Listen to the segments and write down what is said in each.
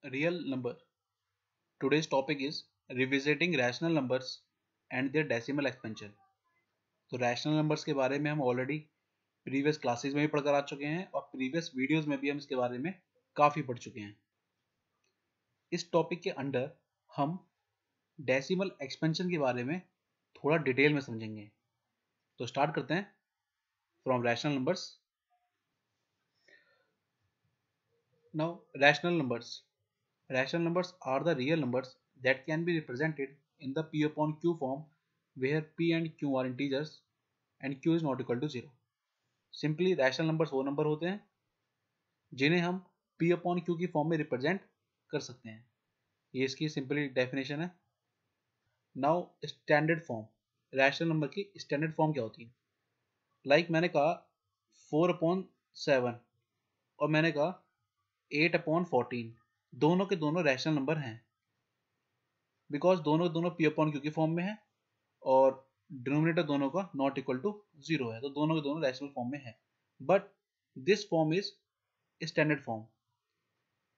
Real number. Today's topic is revisiting rational numbers and their decimal expansion. तो rational numbers के बारे में हम ऑलरेडी प्रीवियस क्लासेस में भी पढ़कर आ चुके हैं और प्रीवियस वीडियोस में भी हम इसके बारे में काफ़ी पढ़ चुके हैं। इस टॉपिक के अंडर हम डेसिमल एक्सपेंशन के बारे में थोड़ा डिटेल में समझेंगे। तो स्टार्ट करते हैं from rational numbers. Now rational numbers. Rational numbers are the real numbers that can be represented in the P upon Q form where P and Q are integers and Q is not equal to 0. Simply rational numbers वो number होते हैं जिन्हें हम P upon Q की form में represent कर सकते हैं। ये इसकी सिंपली डेफिनेशन है। Now standard form, rational number की स्टैंडर्ड फॉर्म क्या होती है? लाइक मैंने कहा 4/7 और मैंने कहा 8/14, दोनों के दोनों रैशनल नंबर हैं बिकॉज दोनों पी अपॉन क्यू की फॉर्म में है और डिनोमिनेटर दोनों का नॉट इक्वल टू 0 है, तो दोनों के दोनों रैशनल फॉर्म में है। But this form is standard form.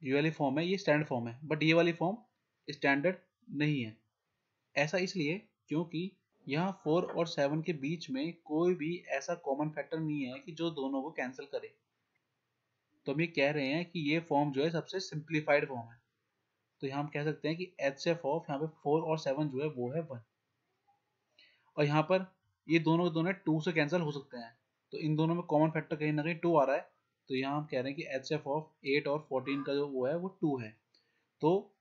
ये वाली फॉर्म है, ये स्टैंडर्ड फॉर्म है, बट ये वाली फॉर्म स्टैंडर्ड नहीं है। ऐसा इसलिए क्योंकि यहाँ 4 और 7 के बीच में कोई भी ऐसा कॉमन फैक्टर नहीं है कि जो दोनों को कैंसिल करे। तो हम ये कह रहे हैं कि ये फॉर्म जो है सबसे सिंप्लीफाइड फॉर्म है। तो यहाँ हम कह सकते हैं कि HCF ऑफ यहाँ पे 4 और 7 जो है वो है 1। और यहाँ पर ये दोनों के दोनों 2 से कैंसिल हो सकते हैं, तो इन दोनों में कॉमन फैक्टर कहीं ना कहीं 2 आ रहा है। तो यहाँ हम कह रहे हैं कि HCF ऑफ 8 और 14 का जो वो है वो 2 है। तो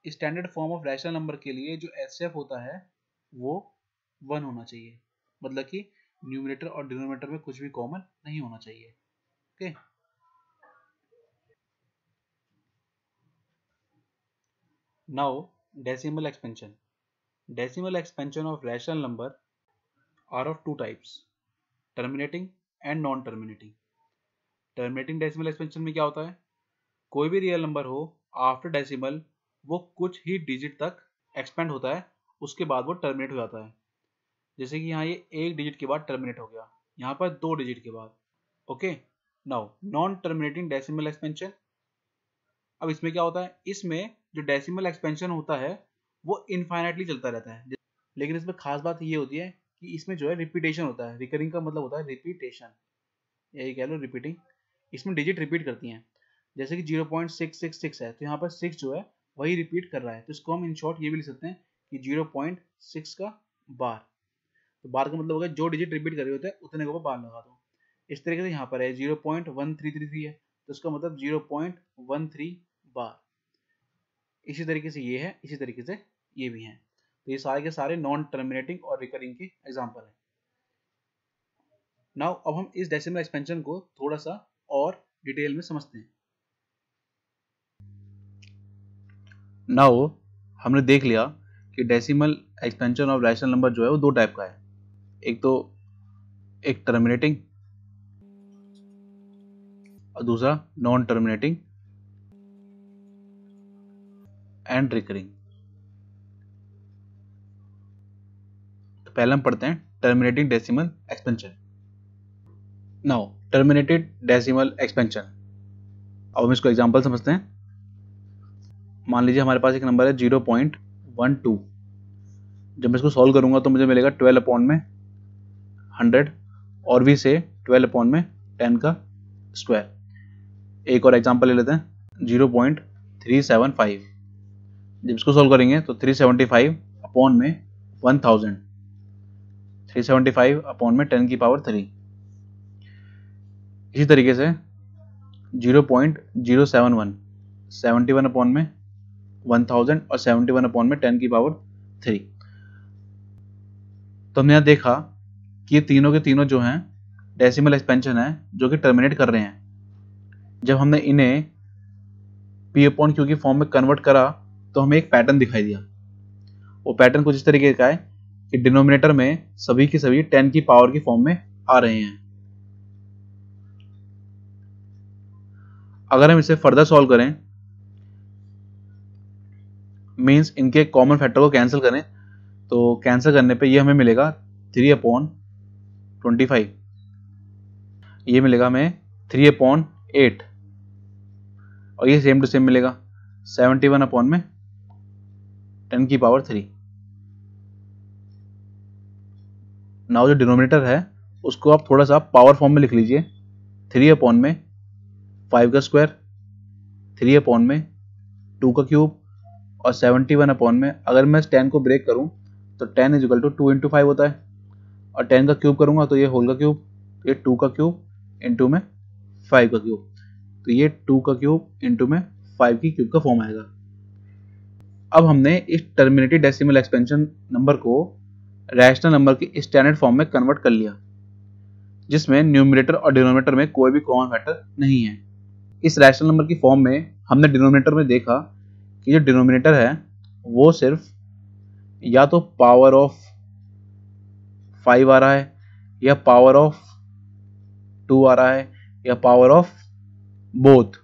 standard form of rational number के लिए जो HCF होता है वो 1 होना चाहिए, मतलब कि न्यूमरेटर और डिनोमिनेटर में कुछ भी कॉमन नहीं होना चाहिए। Okay, now decimal expansion. Decimal expansion of rational number are of two types, terminating and non-terminating. Terminating decimal expansion में क्या होता है? कोई भी रियल नंबर हो आफ्टर डेसिमल वो कुछ ही डिजिट तक एक्सपेंड होता है, उसके बाद वो टर्मिनेट हो जाता है। जैसे कि यहाँ ये एक डिजिट के बाद टर्मिनेट हो गया, यहाँ पर 2 डिजिट के बाद। Okay, now non terminating decimal expansion. अब इसमें क्या होता है? इसमें जो डेसिमल एक्सपेंशन होता है वो इनफाइनाइटली चलता रहता है, लेकिन इसमें खास बात ये होती है कि इसमें जो है रिपीटेशन होता है। रिकरिंग का मतलब होता है रिपीटेशन, यही कह लो रिपीटिंग। इसमें डिजिट रिपीट करती हैं, जैसे कि 0.666 है तो यहाँ पर 6 जो है वही रिपीट कर रहा है, तो इसको हम इन शॉर्ट ये भी लिख सकते हैं कि 0.6 का बार। तो बार का मतलब होगा जो डिजिट रिपीट कर रहे होते हैं उतने को बार लगा दो। इस तरीके से यहाँ पर है 0.1333 है तो इसका मतलब 0.13 बार। इसी तरीके से ये है, इसी तरीके से ये भी है। तो ये सारे के सारे नॉन टर्मिनेटिंग और रिकरिंग के एग्जांपल है। नाउ अब हम इस डेसिमल एक्सपेंशन को थोड़ा सा और डिटेल में समझते हैं। नाउ हमने देख लिया कि decimal expansion of rational number जो है वो दो टाइप का है, एक तो एक टर्मिनेटिंग और दूसरा नॉन टर्मिनेटिंग एंड रिकरिंग। तो पहले हम पढ़ते हैं terminating decimal expansion. Now terminated decimal expansion, अब हम इसको एग्जांपल समझते हैं। मान लीजिए हमारे पास एक नंबर है 0.12, जब मैं इसको सॉल्व करूंगा तो मुझे मिलेगा 12/100 और भी से 12/10 का स्क्वायर। एक और एग्जांपल ले लेते हैं 0.375, जब इसको सॉल्व करेंगे तो 375/1000, 375/10⁻3। इसी तरीके से 0.071, 71/1000 और 71/10⁻3। तो हमने यहाँ देखा कि ये तीनों के तीनों जो हैं डेसिमल एक्सपेंशन है जो कि टर्मिनेट कर रहे हैं। जब हमने इन्हें P/Q की फॉर्म में कन्वर्ट करा तो हमें एक पैटर्न दिखाई दिया। वो पैटर्न कुछ इस तरीके का है कि डिनोमिनेटर में सभी की सभी 10 की पावर की फॉर्म में आ रहे हैं। अगर हम इसे फर्दर सॉल्व करें, मींस इनके कॉमन फैक्टर को कैंसिल करें, तो कैंसिल करने पे ये हमें मिलेगा 3/25, ये मिलेगा हमें 3/8 और ये सेम टू सेम मिलेगा 71 में 10⁻3। नाउ जो डिनोमिनेटर है उसको आप थोड़ा सा पावर फॉर्म में लिख लीजिए। 3 में 5 का स्क्वायर, 3 में 2 का क्यूब, और 71 में अगर मैं इस 10 को ब्रेक करूं तो 10 इज इक्वल टू 2 इंटू 5 होता है, और 10 का क्यूब करूंगा तो ये होल का क्यूब, ये 2 का क्यूब इंटू में 5 का क्यूब, तो ये 2 का क्यूब इंटू में 5 की क्यूब का फॉर्म आएगा। अब हमने इस टर्मिनेटेड डेसिमल एक्सपेंशन नंबर को रैशनल नंबर के स्टैंडर्ड फॉर्म में कन्वर्ट कर लिया, जिसमें न्यूमरेटर और डिनोमिनेटर में कोई भी कॉमन फैक्टर नहीं है। इस रैशनल नंबर की फॉर्म में हमने डिनोमिनेटर में देखा कि जो डिनोमिनेटर है वो सिर्फ या तो पावर ऑफ 5 आ रहा है, या पावर ऑफ 2 आ रहा है, या पावर ऑफ बोथ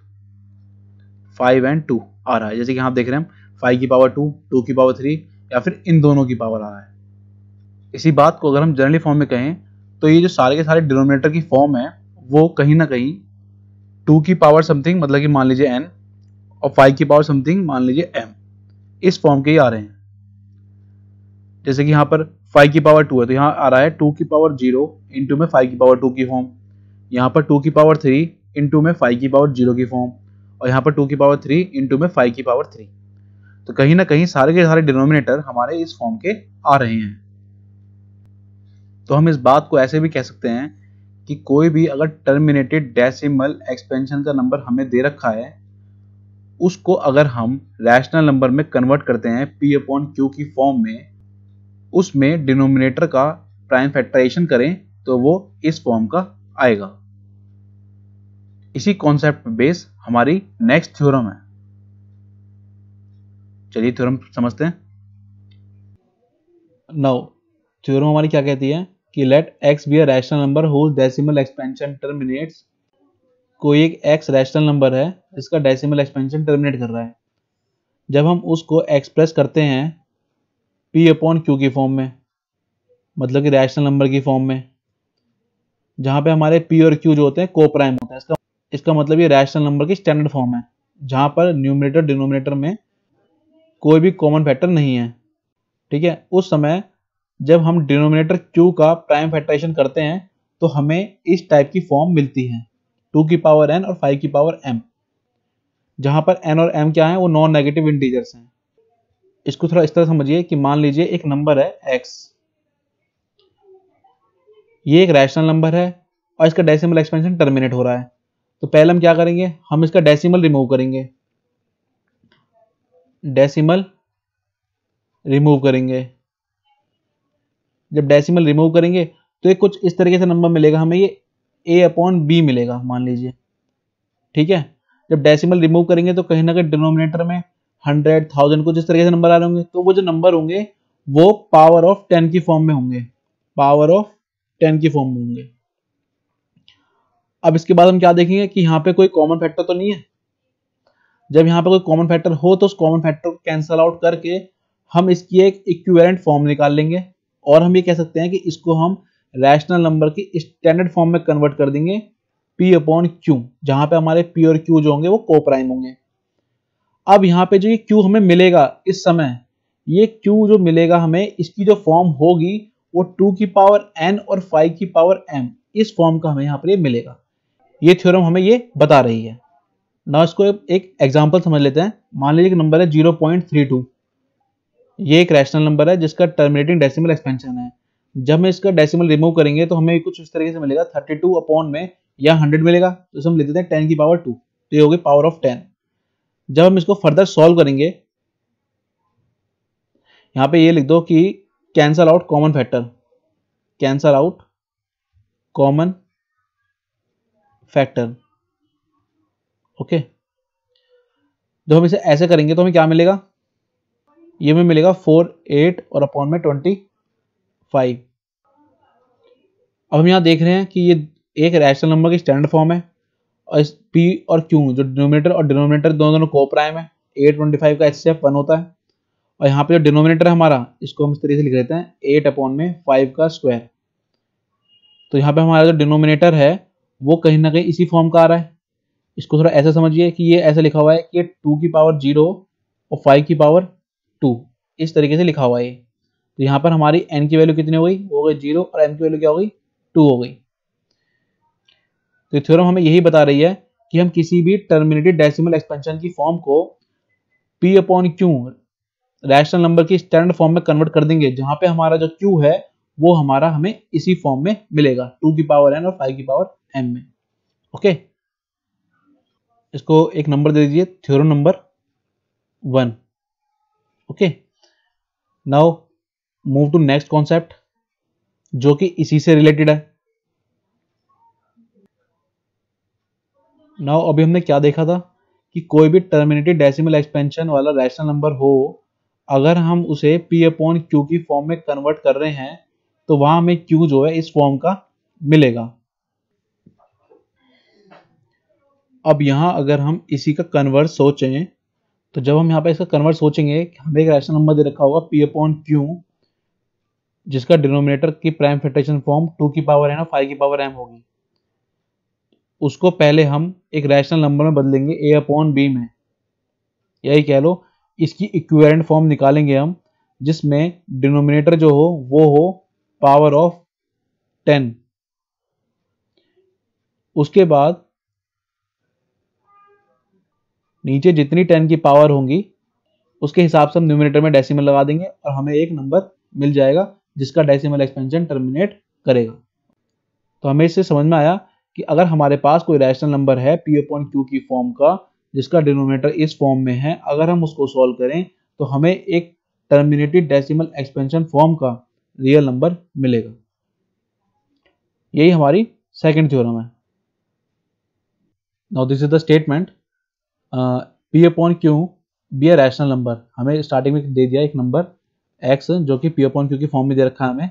5 एंड 2 आ रहा है। जैसे कि आप देख रहे हैं 5 की पावर 2, 2 की पावर 3, या फिर इन दोनों की पावर आ रहा है। इसी बात को अगर हम जनरली फॉर्म में कहें तो ये जो सारे के सारे डिनोमिनेटर की फॉर्म है वो कहीं ना कहीं 2 की पावर समथिंग मतलब कि मान लीजिए n, और 5 की पावर समथिंग मान लीजिए m, इस फॉर्म के ही आ रहे हैं। जैसे कि यहाँ पर 5 की पावर 2 है तो यहाँ आ रहा है 2 की पावर 0 इंटू में 5 की पावर 2 की फॉर्म, यहाँ पर 2 की पावर 3 इंटू में 5 की पावर 0 की फॉर्म, और यहाँ पर 2 की पावर 3 इंटू में 5 की पावर 3। तो कहीं ना कहीं सारे के सारे डिनोमिनेटर हमारे इस फॉर्म के आ रहे हैं। तो हम इस बात को ऐसे भी कह सकते हैं कि कोई भी अगर टर्मिनेटेड डेसिमल एक्सपेंशन का नंबर हमें दे रखा है, उसको अगर हम रैशनल नंबर में कन्वर्ट करते हैं P/Q की फॉर्म में, उसमें डिनोमिनेटर का प्राइम फैक्टराइजेशन करें तो वो इस फॉर्म का आएगा। इसी कॉन्सेप्ट पे बेस हमारी नेक्स्ट थ्योरम है। चलिए थ्योरम समझते हैं। नाउ थ्योरम हमारी क्या कहती है कि let x be a rational number whose decimal expansion terminates. कोई एक x रैशनल नंबर है जिसका डेसिमल एक्सपेंशन टर्मिनेट कर रहा है। जब हम उसको एक्सप्रेस करते हैं P/Q की फॉर्म में, मतलब कि रैशनल नंबर की फॉर्म में, जहां पे हमारे P और Q जो होते हैं को प्राइम होता है। इसका मतलब ये रैशनल नंबर की स्टैंडर्ड फॉर्म है जहां पर न्यूमरेटर डिनोमिनेटर में कोई भी कॉमन फैक्टर नहीं है। ठीक है, उस समय जब हम डिनोमिनेटर Q का प्राइम फैक्टराइजेशन करते हैं तो हमें इस टाइप की फॉर्म मिलती है 2 की पावर n और 5 की पावर m, जहां पर n और m क्या है वो नॉन नेगेटिव इंटीजर्स हैं। इसको थोड़ा इस तरह समझिए कि मान लीजिए एक नंबर है x, ये एक रैशनल नंबर है और इसका डेसिमल एक्सपेंशन टर्मिनेट हो रहा है। तो पहले हम क्या करेंगे, हम इसका डेसिमल रिमूव करेंगे। डेसिमल रिमूव करेंगे, जब डेसिमल रिमूव करेंगे तो ये कुछ इस तरीके से नंबर मिलेगा हमें, ये a/b मिलेगा मान लीजिए। ठीक है, जब डेसिमल रिमूव करेंगे तो कहीं ना कहीं डिनोमिनेटर में 100, 1000 कुछ इस तरीके से नंबर आ रहे होंगे। तो वो जो नंबर होंगे वो पावर ऑफ 10 की फॉर्म में होंगे, पावर ऑफ 10 की फॉर्म में होंगे। अब इसके बाद हम क्या देखेंगे कि यहाँ पे कोई कॉमन फैक्टर तो नहीं है। जब यहाँ पे कोई कॉमन फैक्टर हो तो उस कॉमन फैक्टर को कैंसल आउट करके हम इसकी एक इक्विवेलेंट फॉर्म निकाल लेंगे, और हम ये कह सकते हैं कि इसको हम रैशनल नंबर की स्टैंडर्ड फॉर्म में कन्वर्ट कर देंगे P/Q, जहां पे हमारे P और Q जो होंगे वो को प्राइम होंगे। अब यहाँ पे जो ये Q हमें मिलेगा इस समय, ये Q जो मिलेगा हमें, इसकी जो फॉर्म होगी वो 2 की पावर n और 5 की पावर m, इस फॉर्म का हमें यहाँ पर ये मिलेगा। ये थ्योरम हमें ये बता रही है। ना इसको एक एग्जांपल समझ लेते हैं। मान लीजिए एक नंबर है 0.32, ये एक रैशनल नंबर है जिसका टर्मिनेटिंग डेसिमल एक्सपेंशन है। जब हम इसका डेसिमल रिमूव करेंगे तो हमें कुछ इस तरीके से मिलेगा 32 अपॉन में या 100 मिलेगा, तो इसे हम लिख देते हैं 10 की पावर 2, तो ये होगी पावर ऑफ 10। जब हम इसको फर्दर सॉल्व करेंगे, यहाँ पे ये लिख दो कि cancel out common factor, cancel out common factor. Okay, जब हम इसे ऐसे करेंगे तो हमें क्या मिलेगा, ये में मिलेगा 4, 8 और अपॉन में 25। अब हम यहाँ देख रहे हैं कि ये एक रैशनल नंबर की स्टैंडर्ड फॉर्म है, और इस P और Q जो डिनोमिनेटर और डिनोमिनेटर दोनों को प्राइम है। 8 25 का HCF 1 होता है, और यहाँ पे जो डिनोमिनेटर है हमारा, इसको हम इस तरीके से लिख देते हैं 8 अपॉन में 5 का स्क्वायर। तो यहाँ पे हमारा जो डिनोमिनेटर है वो कहीं ना कहीं इसी फॉर्म का आ रहा है, इसको थोड़ा ऐसा समझिए कि ये ऐसा लिखा हुआ है कि 2 की पावर 0 और 5 की पावर 2, इस तरीके से लिखा हुआ है। तो यहाँ पर हमारी n की वैल्यू कितनी हो गई, वो हो गई 0, और m की वैल्यू क्या हो गई, 2 हो गई। तो थ्योरम हमें यही बता रही है कि हम किसी भी टर्मिनेटेड डेसिमल एक्सपेंशन की फॉर्म को p upon q rational number की स्टैंडर्ड फॉर्म में कन्वर्ट कर देंगे, जहां पे हमारा जो q है वो हमारा हमें इसी फॉर्म में मिलेगा, 2 की पावर n और 5 की पावर m में। ओके, इसको एक नंबर दे दीजिए, theorem number 1। Okay, now move to next concept जो कि इसी से रिलेटेड है। नाउ अभी हमने क्या देखा था कि कोई भी टर्मिनेटेड डेसिमल एक्सपेंशन वाला रैशनल नंबर हो, अगर हम उसे p अपॉन क्यू की फॉर्म में कन्वर्ट कर रहे हैं तो वहां हमें q जो है इस फॉर्म का मिलेगा। अब यहां अगर हम इसी का कन्वर्ट सोचें, तो जब हम यहाँ पे इसका कन्वर्ट सोचेंगे, हमें एक रैशनल नंबर दे रखा होगा p अपॉन क्यू, जिसका डिनोमिनेटर की प्राइम फैक्टराइजेशन फॉर्म 2 की पावर n और 5 की पावर m होगी। उसको पहले हम एक रैशनल नंबर में बदलेंगे a अपॉन b में, यही कह लो। इसकी इक्विवेलेंट फॉर्म निकालेंगे हम, जिसमें डिनोमिनेटर जो हो वो हो पावर ऑफ 10। उसके बाद नीचे जितनी 10 की पावर होंगी उसके हिसाब से हम न्यूमरेटर में डेसिमल लगा देंगे और हमें एक नंबर मिल जाएगा जिसका डेसिमल एक्सपेंशन टर्मिनेट करेगा। तो हमें इससे समझ में आया कि अगर हमारे पास कोई रैशनल नंबर है p अपॉन क्यू की फॉर्म का, जिसका डिनोमिनेटर इस फॉर्म में है, अगर हम उसको सॉल्व करें तो हमें एक टर्मिनेटेड डेसिमल एक्सपेंशन फॉर्म का रियल नंबर मिलेगा। यही हमारी सेकंड थ्योरम है। Now this is the statement, p upon q be a rational number. हमें स्टार्टिंग में दे दिया एक नंबर x जो कि p अपॉन क्यू की फॉर्म में दे रखा है, हमें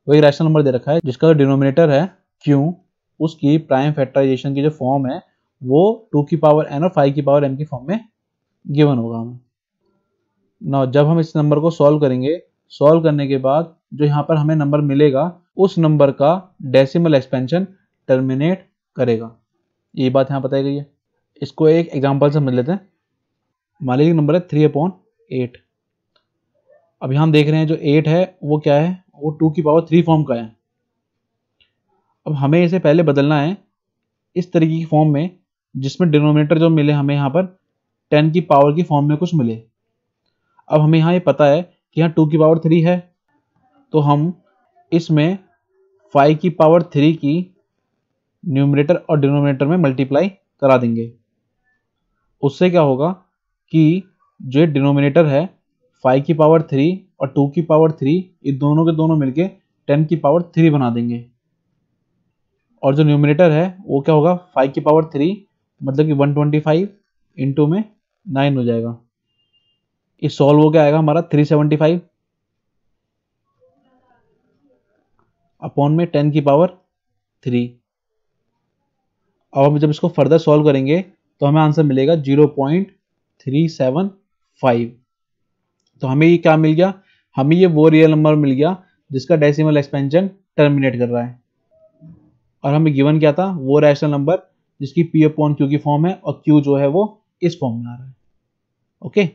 वो एक रैशनल नंबर दे रखा है जिसका डिनोमिनेटर है q, उसकी प्राइम फैक्टराइजेशन की जो फॉर्म है वो 2 की पावर n और 5 की पावर m की फॉर्म में गिवन होगा हमें। ना जब हम इस नंबर को सॉल्व करेंगे, सॉल्व करने के बाद जो यहाँ पर हमें नंबर मिलेगा उस नंबर का डेसिमल एक्सपेंशन टर्मिनेट करेगा, ये बात यहाँ बताई गई है। इसको एक एग्जांपल से समझ लेते हैं। मान लीजिए नंबर है 3 अपॉन 8। अब यहाँ हम देख रहे हैं जो 8 है वो क्या है, वो 2 की पावर 3 फॉर्म का है। अब हमें इसे पहले बदलना है इस तरीके की फॉर्म में जिसमें डिनोमिनेटर जो मिले हमें यहाँ पर 10 की पावर की फॉर्म में कुछ मिले। अब हमें यहाँ ये पता है कि यहाँ 2 की पावर 3 है, तो हम इसमें 5 की पावर 3 की न्यूमरेटर और डिनोमिनेटर में मल्टीप्लाई करा देंगे। उससे क्या होगा कि जो डिनोमिनेटर है 5 की पावर 3 और 2 की पावर 3, ये दोनों के दोनों मिलके 10 की पावर 3 बना देंगे। और जो न्यूमरेटर है वो क्या होगा, 5 की पावर 3 मतलब कि 125 इंटू में 9 हो जाएगा। ये सॉल्व हो गया आएगा हमारा 375 अपॉन में 10 की पावर 3। अब हम जब इसको फर्दर सॉल्व करेंगे तो हमें आंसर मिलेगा 0.375। तो हमें ये क्या मिल गया, हमें ये वो रियल नंबर मिल गया जिसका डेसिमल एक्सपेंशन टर्मिनेट कर रहा है। और हमें गिवन क्या था, वो रैशनल नंबर जिसकी p अपॉन क्यू की फॉर्म है और q जो है वो इस फॉर्म में आ रहा है। ओके,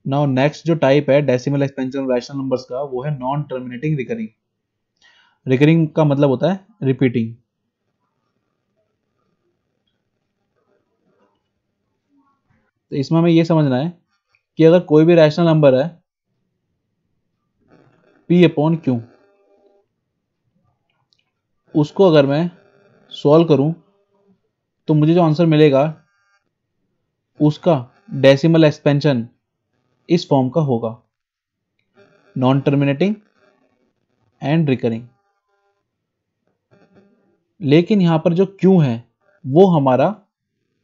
नाउ नेक्स्ट जो टाइप है डेसिमल एक्सपेंशन रैशनल नंबर्स का वो है नॉन टर्मिनेटिंग रिकरिंग। रिकरिंग का मतलब होता है रिपीटिंग। तो इसमें हमें ये समझना है कि अगर कोई भी रैशनल नंबर है p अपॉन क्यू, उसको अगर मैं सॉल्व करूं तो मुझे जो आंसर मिलेगा उसका डेसिमल एक्सपेंशन इस फॉर्म का होगा, नॉन टर्मिनेटिंग एंड रिकरिंग। लेकिन यहां पर जो q है वो हमारा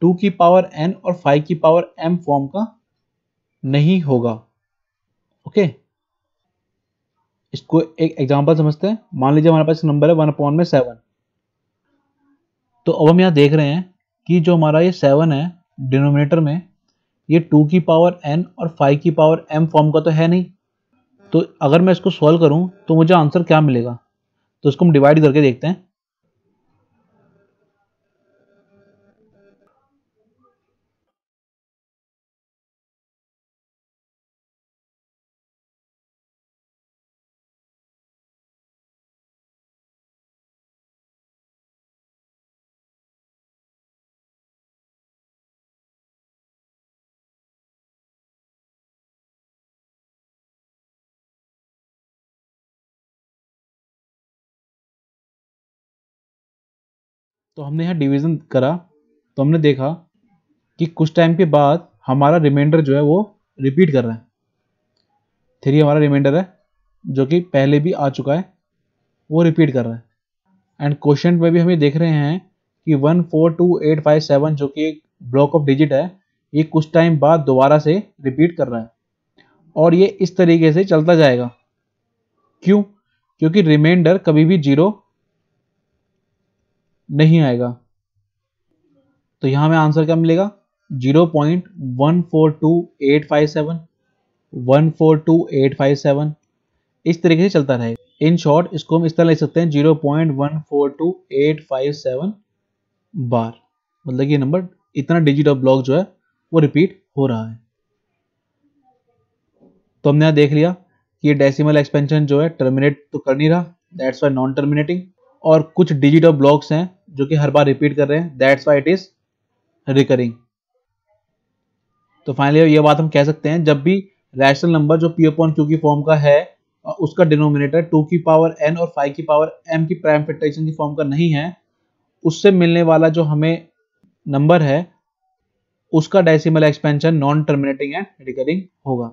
2 की पावर n और 5 की पावर m फॉर्म का नहीं होगा। ओके, इसको एक एग्जांपल समझते हैं। मान लीजिए हमारे पास नंबर है 1/7। तो अब हम यहाँ देख रहे हैं कि जो हमारा ये 7 है डिनोमिनेटर में, ये 2 की पावर n और 5 की पावर m फॉर्म का तो है नहीं। तो अगर मैं इसको सॉल्व करूं तो मुझे आंसर क्या मिलेगा, तो इसको हम डिवाइड करके देखते हैं। तो हमने यहाँ डिवीजन करा तो हमने देखा कि कुछ टाइम के बाद हमारा रिमाइंडर जो है वो रिपीट कर रहा है। 3 हमारा रिमाइंडर है जो कि पहले भी आ चुका है, वो रिपीट कर रहा है। एंड क्वेश्चन में भी हमें देख रहे हैं कि 142857 जो कि एक ब्लॉक ऑफ डिजिट है, ये कुछ टाइम बाद दोबारा से रिपीट कर रहा है और ये इस तरीके से चलता जाएगा। क्यों? क्योंकि रिमाइंडर कभी भी 0 नहीं आएगा। तो यहां हमें आंसर क्या मिलेगा? 0.142857, 142857 इस तरीके से चलता रहेगा। इन शॉर्ट इसको हम इस तरह लिख सकते हैं 0.142857 बार, मतलब ये नंबर इतना डिजिट ऑफ ब्लॉक जो है वो रिपीट हो रहा है। तो हमने यहां देख लिया कि ये डेसिमल एक्सपेंशन जो है टर्मिनेट तो कर नहीं रहा, दैट्स वाई नॉन टर्मिनेटिंग, और कुछ डिजिट ऑफ ब्लॉक्स हैं जो कि हर बार रिपीट कर रहे हैं, that's why it is recurring. तो फाइनली ये बात हम कह सकते हैं, जब भी रैशनल नंबर जो p अपॉन q की फॉर्म का है और उसका डिनोमिनेटर 2 की पावर n और 5 की पावर m की प्राइम फैक्टराइजेशन की फॉर्म का नहीं है, उससे मिलने वाला जो हमें नंबर है उसका decimal expansion non terminating and recurring होगा।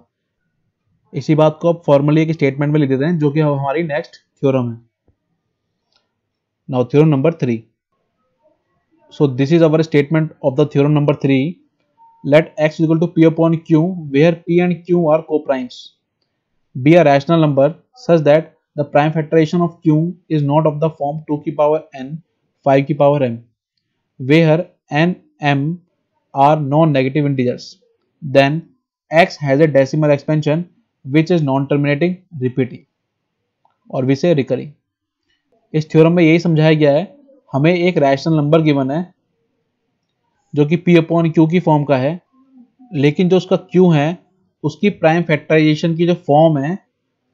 इसी बात को आप फॉर्मली एक स्टेटमेंट में लिख देते हैं जो कि हमारी नेक्स्ट थ्योरम है। Now theorem number 3। So this is our statement of the theorem number 3। Let x is equal to p upon q where p and q are coprimes be a rational number such that the prime factorization of q is not of the form 2 की power n 5 की power m where n m are non-negative integers, then x has a decimal expansion which is non-terminating, repeating और we say recurring। इस theorem में यही समझाया गया है, हमें एक रैशनल नंबर गिवन है जो कि p अपॉन q की फॉर्म का है, लेकिन जो उसका q है उसकी प्राइम फैक्टराइजेशन की जो फॉर्म है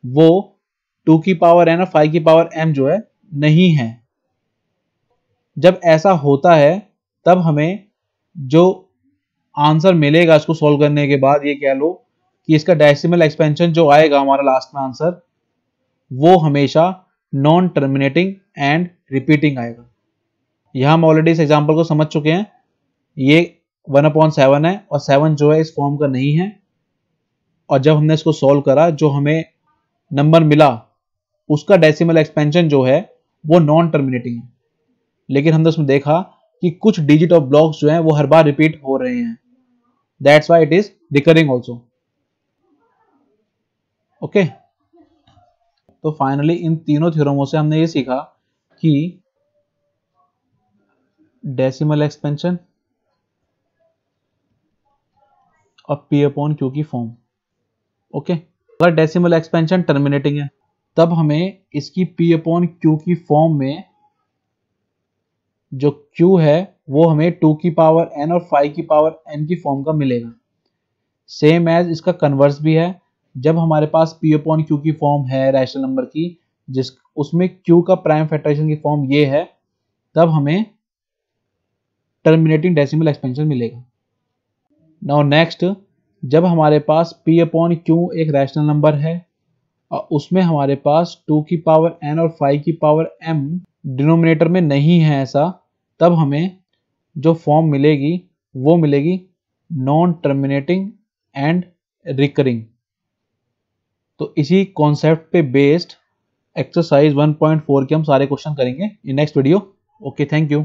वो 2 की पावर n और 5 की पावर m जो है नहीं है। जब ऐसा होता है तब हमें जो आंसर मिलेगा इसको सॉल्व करने के बाद, ये कह लो कि इसका डेसिमल एक्सपेंशन जो आएगा हमारा लास्ट में आंसर, वो हमेशा नॉन टर्मिनेटिंग एंड रिपीटिंग आएगा। यहां हम ऑलरेडी इस एग्जांपल को समझ चुके हैं, ये 1/7 है और 7 जो है इस फॉर्म का नहीं है, और जब हमने इसको सॉल्व करा जो हमें नंबर मिला उसका डेसिमल एक्सपेंशन जो है वो नॉन टर्मिनेटिंग है, लेकिन हमने उसमें देखा कि कुछ डिजिट ऑफ ब्लॉक्स जो हैं वो हर बार रिपीट हो रहे हैं, that's why it is recurring also. Okay, तो फाइनली इन तीनों थ्योरमों से हमने ये सीखा कि डेसिमल एक्सपेंशन और p अपॉन q की फॉर्म। ओके, अगर डेसिमल एक्सपेंशन टर्मिनेटिंग है तब हमें इसकी p अपॉन q की फॉर्म में जो q है वो हमें 2 की पावर n और 5 की पावर m की फॉर्म का मिलेगा। सेम एज इसका कन्वर्स भी है, जब हमारे पास p अपॉन q की फॉर्म है रैशनल नंबर की, जिस उसमें q का प्राइम फैक्टराइजेशन की फॉर्म ये है, तब हमें टर्मिनेटिंग डेसिमल एक्सपेंशन मिलेगा। नाउ नेक्स्ट, जब हमारे पास p अपॉन q एक रैशनल नंबर है और उसमें हमारे पास 2 की पावर n और 5 की पावर m डिनोमिनेटर में नहीं है ऐसा, तब हमें जो फॉर्म मिलेगी वो मिलेगी नॉन टर्मिनेटिंग एंड रिकरिंग। तो इसी कॉन्सेप्ट पे बेस्ड एक्सरसाइज 1.4 के हम सारे क्वेश्चन करेंगे in next video. Okay, thank you.